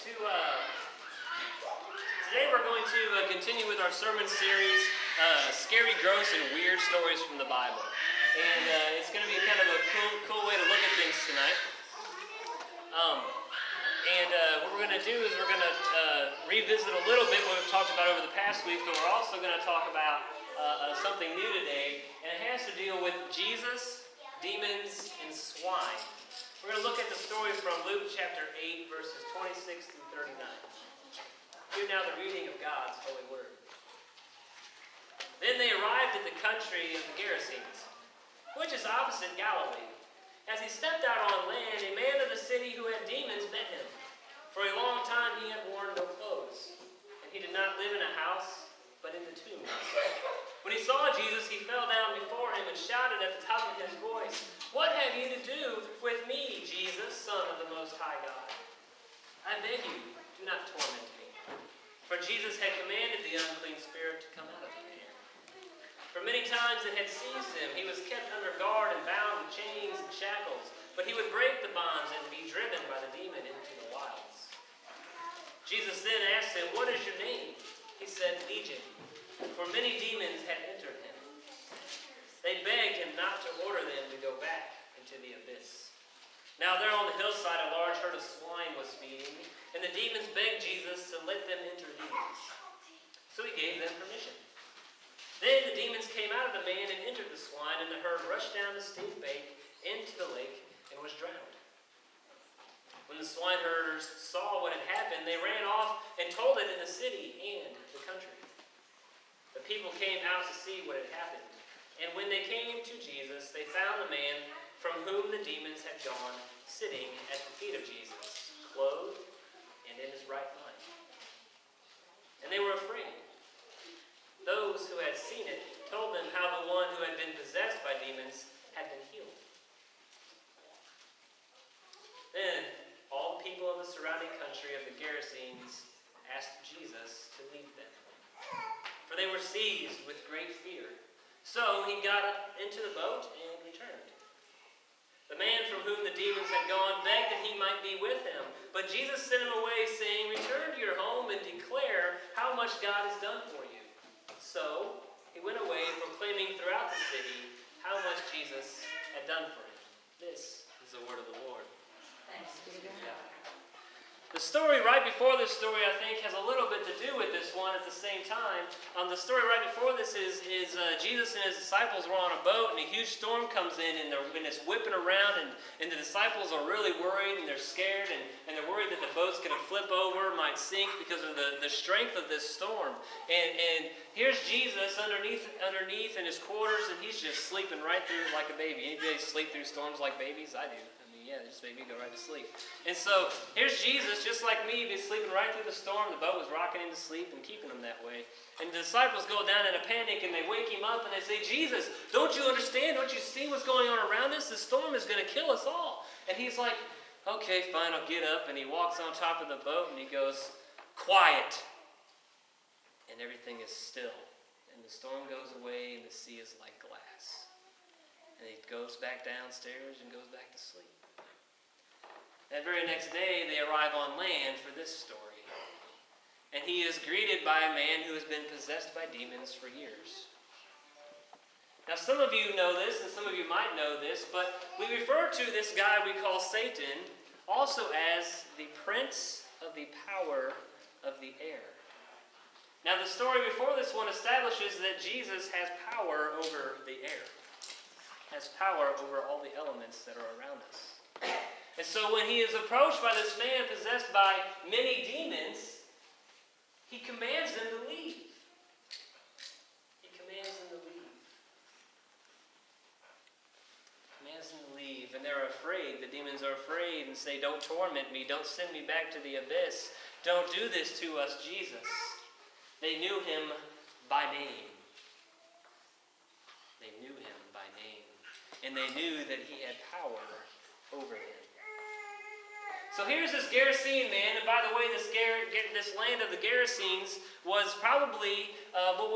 Today we're going to continue with our sermon series, Scary, Gross, and Weird Stories from the Bible. And it's going to be kind of a cool way to look at things tonight. What we're going to do is we're going to revisit a little bit what we've talked about over the past week, but we're also going to talk about something new today, and it has to deal with Jesus, demons, and swine. We're going to look at the story from Luke chapter 8, verses 26 through 39. Hear now the reading of God's holy word. Then they arrived at the country of the Gerasenes, which is opposite Galilee. As he stepped out on land, a man of the city who had demons met him. For a long time he had worn no clothes, and he did not live in a house, but in the tombs. When he saw Jesus, he fell down before him and shouted at the top of his voice, "What have you to do with me, Jesus, Son of the Most High God? I beg you, do not torment me." For Jesus had commanded the unclean spirit to come out of the man. For many times it had seized him. He was kept under guard and bound with chains and shackles, but he would break the bonds and be driven by the demon into the wilds. Jesus then asked him, "What is your name?" He said, "Legion," for many demons had entered him. They begged him not to order them to go back into the abyss. Now there on the hillside a large herd of swine was feeding, and the demons begged Jesus to let them enter these. So he gave them permission. Then the demons came out of the man and entered the swine, and the herd rushed down the steep bank into the lake and was drowned. When the swineherders saw what had happened, they ran off and told it in the city and the country. The people came out to see what had happened, and when they came to Jesus, they found the man from whom the demons had gone sitting at the feet of Jesus, clothed and in his right mind. And they were afraid. Those who had seen it told them how the one who had been possessed by demons had been healed. Then all the people of the surrounding country of the Gerasenes asked Jesus to leave them, for they were seized with great fear. So he got up into the boat and returned. The man from whom the demons had gone begged that he might be with him, but Jesus sent him away, saying, "Return to your home and declare how much God has done for you." So he went away, proclaiming throughout the city how much Jesus had done for him. This is the word of the Lord. Thanks be to God. The story right before this story, I think, has a little bit to do with this one at the same time. The story right before this is Jesus and his disciples were on a boat, and a huge storm comes in, and it's whipping around, and the disciples are really worried, and they're scared, and they're worried that the boat's going to flip over, might sink because of the strength of this storm. And here's Jesus underneath in his quarters, and he's just sleeping right through it like a baby. Anybody sleep through storms like babies? I do. Yeah, just made me go right to sleep. And so here's Jesus, just like me, been sleeping right through the storm. The boat was rocking him to sleep and keeping him that way. And the disciples go down in a panic, and they wake him up, and they say, "Jesus, don't you understand? Don't you see what's going on around us? The storm is going to kill us all." And he's like, "Okay, fine, I'll get up." And he walks on top of the boat, and he goes, "Quiet." And everything is still. And the storm goes away, and the sea is like glass. And he goes back downstairs and goes back to sleep. That very next day, they arrive on land for this story. And he is greeted by a man who has been possessed by demons for years. Now, some of you know this, and some of you might know this, but we refer to this guy we call Satan also as the prince of the power of the air. Now, the story before this one establishes that Jesus has power over the air, has power over all the elements that are around us. And so when he is approached by this man possessed by many demons, he commands them to leave. He commands them to leave. Commands them to leave. And they're afraid. The demons are afraid and say, "Don't torment me. Don't send me back to the abyss. Don't do this to us, Jesus." They knew him by name. They knew him by name. And they knew that he had power over them. So here's this Gerasene man, and by the way, this land of the Gerasenes was probably,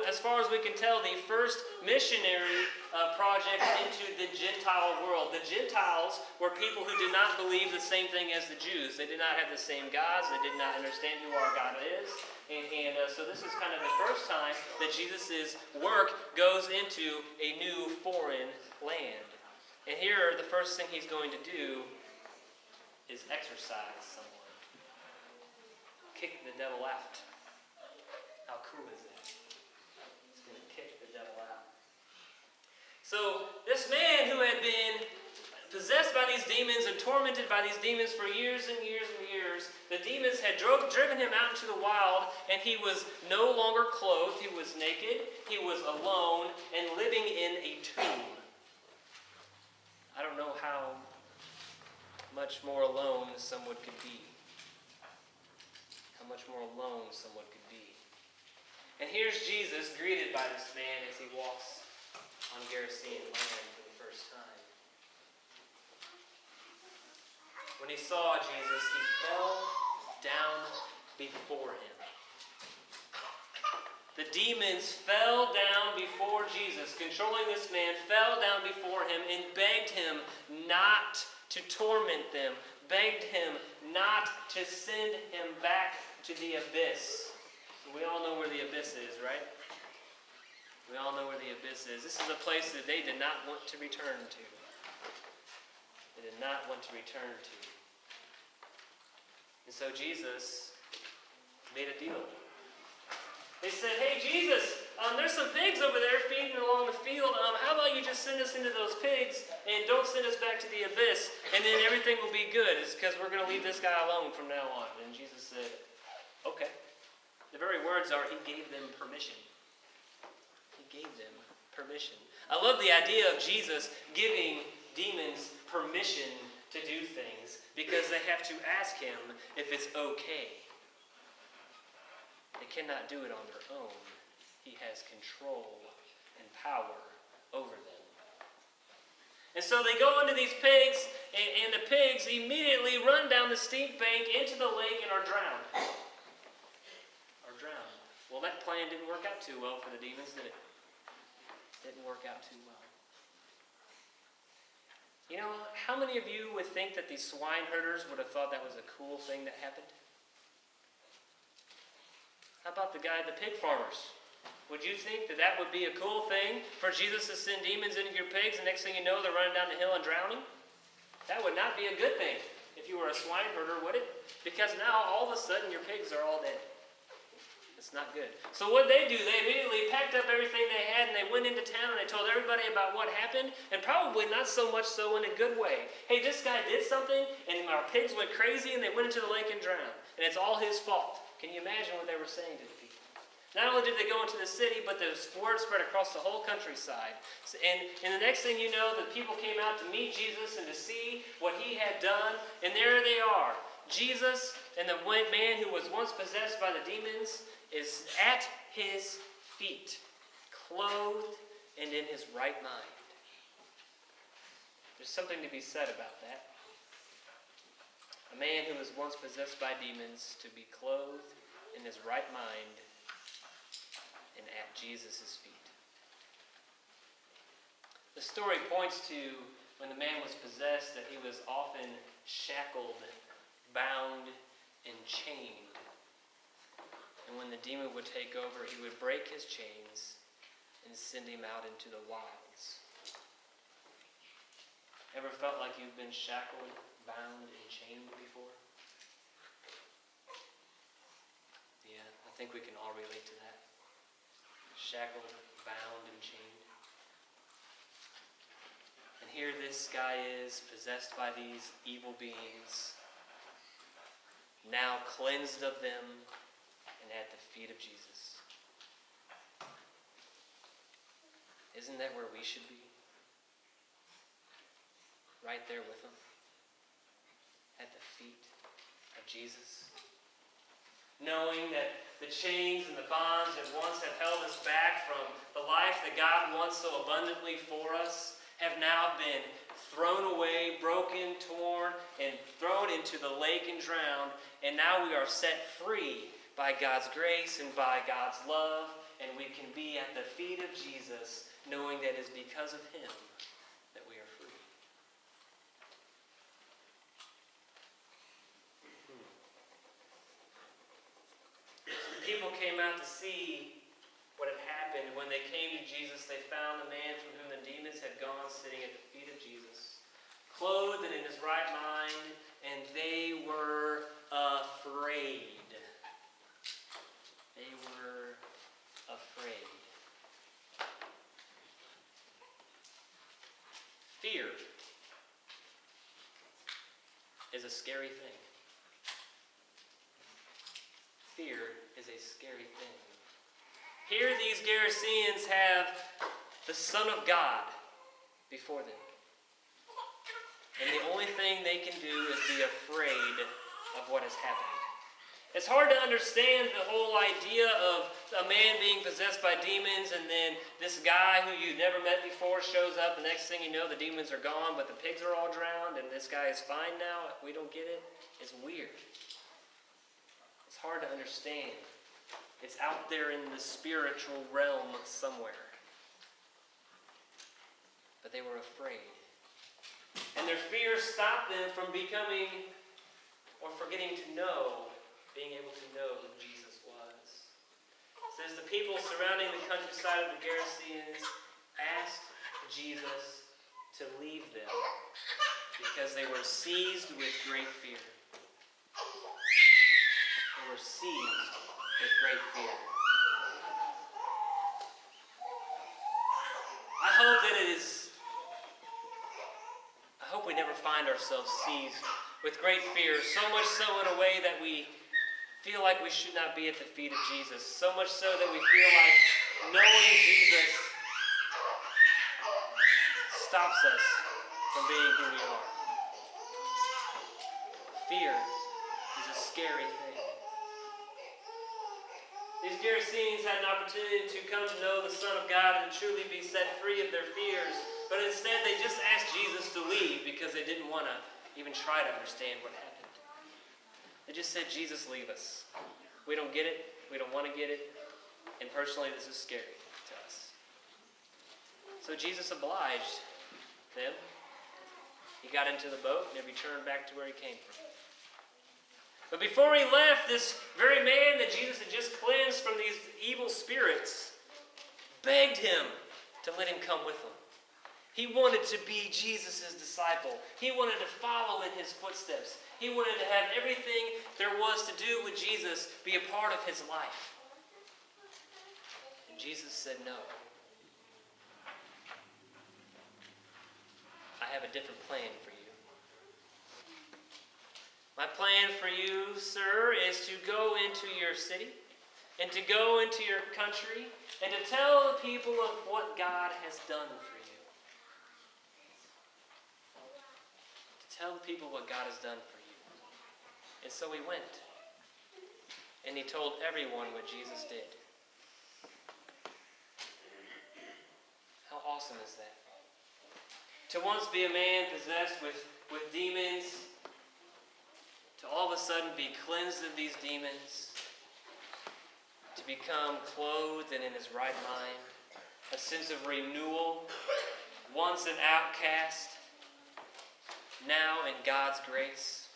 as far as we can tell, the first missionary project into the Gentile world. The Gentiles were people who did not believe the same thing as the Jews. They did not have the same gods. They did not understand who our God is. So this is kind of the first time that Jesus' work goes into a new foreign land. And here, the first thing he's going to do is exorcise someone. Kick the devil out. How cool is that? He's going to kick the devil out. So this man who had been possessed by these demons and tormented by these demons for years and years and years, the demons had driven him out into the wild, and he was no longer clothed. He was naked. He was alone and living in a tomb. I don't know how much more alone someone could be. How much more alone someone could be. And here's Jesus greeted by this man as he walks on Gerasene land for the first time. When he saw Jesus, he fell down before him. The demons fell down before Jesus, controlling this man, fell down before him and begged him not to torment them, begged him not to send him back to the abyss. We all know where the abyss is, right? We all know where the abyss is. This is a place that they did not want to return to. They did not want to return to. And so Jesus made a deal. They said, "Hey, Jesus, there's some pigs over there feeding along the field. How about you just send us into those pigs and don't send us back to the abyss, and then everything will be good. It's because we're going to leave this guy alone from now on." And Jesus said, "Okay." The very words are, he gave them permission. He gave them permission. I love the idea of Jesus giving demons permission to do things because they have to ask him if it's okay. They cannot do it on their own. He has control and power over them. And so they go into these pigs, and the pigs immediately run down the steep bank into the lake and are drowned. Well, that plan didn't work out too well for the demons, did it? Didn't work out too well. You know, how many of you would think that these swine herders would have thought that was a cool thing that happened? How about the guy, the pig farmers? Would you think that that would be a cool thing for Jesus to send demons into your pigs, and next thing you know, they're running down the hill and drowning? That would not be a good thing if you were a swine herder, would it? Because now, all of a sudden, your pigs are all dead. It's not good. So what they do, they immediately packed up everything they had, and they went into town, and they told everybody about what happened, and probably not so much so in a good way. Hey, this guy did something, and our pigs went crazy, and they went into the lake and drowned. And it's all his fault. Can you imagine what they were saying to the people? Not only did they go into the city, but the word spread across the whole countryside. And the next thing you know, the people came out to meet Jesus and to see what he had done. And there they are. Jesus and the man who was once possessed by the demons is at his feet, clothed and in his right mind. There's something to be said about that. A man who was once possessed by demons to be clothed in his right mind and at Jesus' feet. The story points to when the man was possessed that he was often shackled, bound, and chained. And when the demon would take over, he would break his chains and send him out into the wilds. Ever felt like you've been shackled, bound, and chained before? Yeah, I think we can all relate to that. Shackled, bound, and chained. And here this guy is, possessed by these evil beings, now cleansed of them, and at the feet of Jesus. Isn't that where we should be? Right there with him, at the feet of Jesus. Knowing that the chains and the bonds that once have held us back from the life that God wants so abundantly for us have now been thrown away, broken, torn, and thrown into the lake and drowned. And now we are set free by God's grace and by God's love. And we can be at the feet of Jesus, knowing that it is because of him that we are free. The people came out to see what had happened. When they came to Jesus, they found the man from whom the demons had gone sitting at the feet of Jesus, clothed and in his right mind, and they were afraid. They were afraid. Fear is a scary thing. Fear is a scary thing. Here these Gerasenes have the Son of God before them. And the only thing they can do is be afraid of what has happened. It's hard to understand the whole idea of a man being possessed by demons and then this guy who you never met before shows up. The next thing you know, the demons are gone, but the pigs are all drowned and this guy is fine now. We don't get it. It's weird. It's hard to understand. It's out there in the spiritual realm somewhere. But they were afraid. And their fear stopped them from becoming or forgetting to know, being able to know who Jesus was. It says the people surrounding the countryside of the Gerasenes asked Jesus to leave them because they were seized with great fear. They were seized with great fear. I hope we never find ourselves seized with great fear, so much so in a way that we feel like we should not be at the feet of Jesus, so much so that we feel like knowing Jesus stops us from being who we are. Fear is a scary thing. These Gerasenes had an opportunity to come to know the Son of God and truly be set free of their fears, but instead they just asked Jesus to leave because they didn't want to even try to understand what happened. They just said, Jesus, leave us. We don't get it. We don't want to get it. And personally, this is scary to us. So Jesus obliged them. He got into the boat and returned back to where he came from. But before he left, this very man that Jesus had just cleansed from these evil spirits begged him to let him come with him. He wanted to be Jesus' disciple. He wanted to follow in his footsteps. He wanted to have everything there was to do with Jesus be a part of his life. And Jesus said no. I have a different plan for you. My plan for you, sir, is to go into your city and to go into your country and to tell the people of what God has done for you. To tell the people what God has done for you. And so he went. And he told everyone what Jesus did. How awesome is that? To once be a man possessed with demons, to all of a sudden be cleansed of these demons, to become clothed and in his right mind, a sense of renewal, once an outcast, now in God's grace,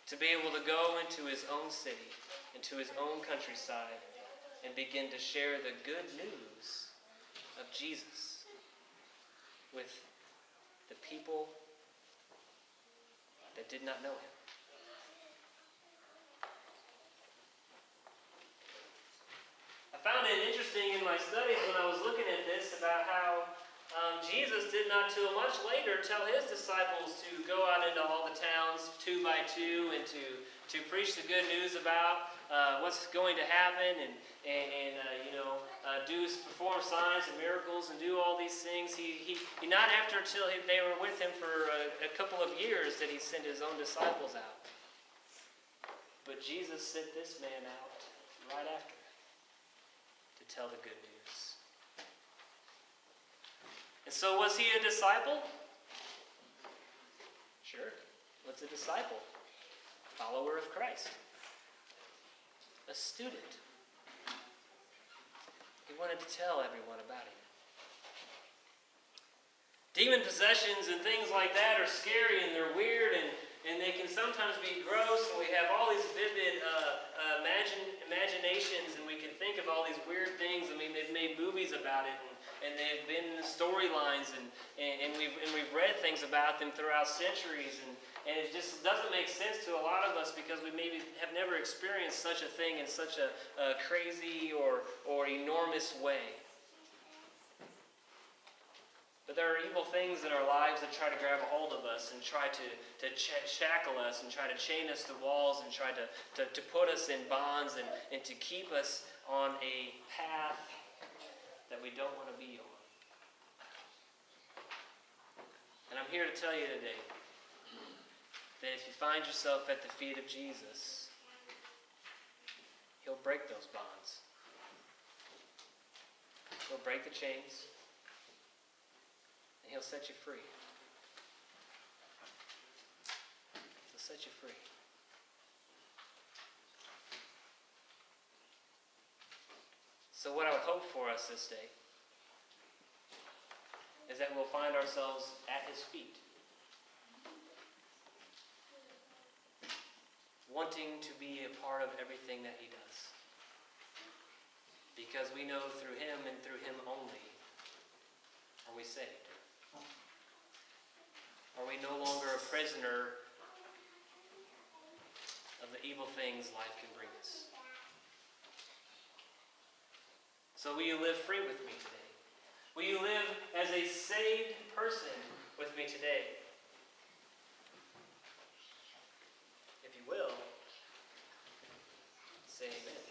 to be able to go into his own city, into his own countryside, and begin to share the good news of Jesus with the people that did not know him. I found it interesting in my studies when I was looking at this about how Jesus did not till much later tell his disciples to go out into all the towns 2 by 2 and to preach the good news about what's going to happen and perform signs and miracles and do all these things. He not after till they were with him for a couple of years that he sent his own disciples out. But Jesus sent this man out right after to tell the good news. And so was he a disciple? Sure. What's a disciple? A follower of Christ. A student. He wanted to tell everyone about him. Demon possessions and things like that are scary and they're weird and they can sometimes be gross, and we have all these vivid imaginations, and we can think of all these weird things. I mean, they've made movies about it, and they've been in the storylines, and we've read things about them throughout centuries, and it just doesn't make sense to a lot of us because we maybe have never experienced such a thing in such a crazy or enormous way. But there are evil things in our lives that try to grab a hold of us and try to shackle us and try to chain us to walls and try to put us in bonds and to keep us on a path that we don't want to be on. And I'm here to tell you today that if you find yourself at the feet of Jesus, He'll break those bonds. He'll break the chains. And He'll set you free. He'll set you free. So what I would hope for us this day is that we'll find ourselves at His feet, wanting to be a part of everything that He does. Because we know through Him and through Him only are we saved. Are we no longer a prisoner of the evil things life can bring us? So will you live free with me today? Will you live as a saved person with me today? If you will, say amen.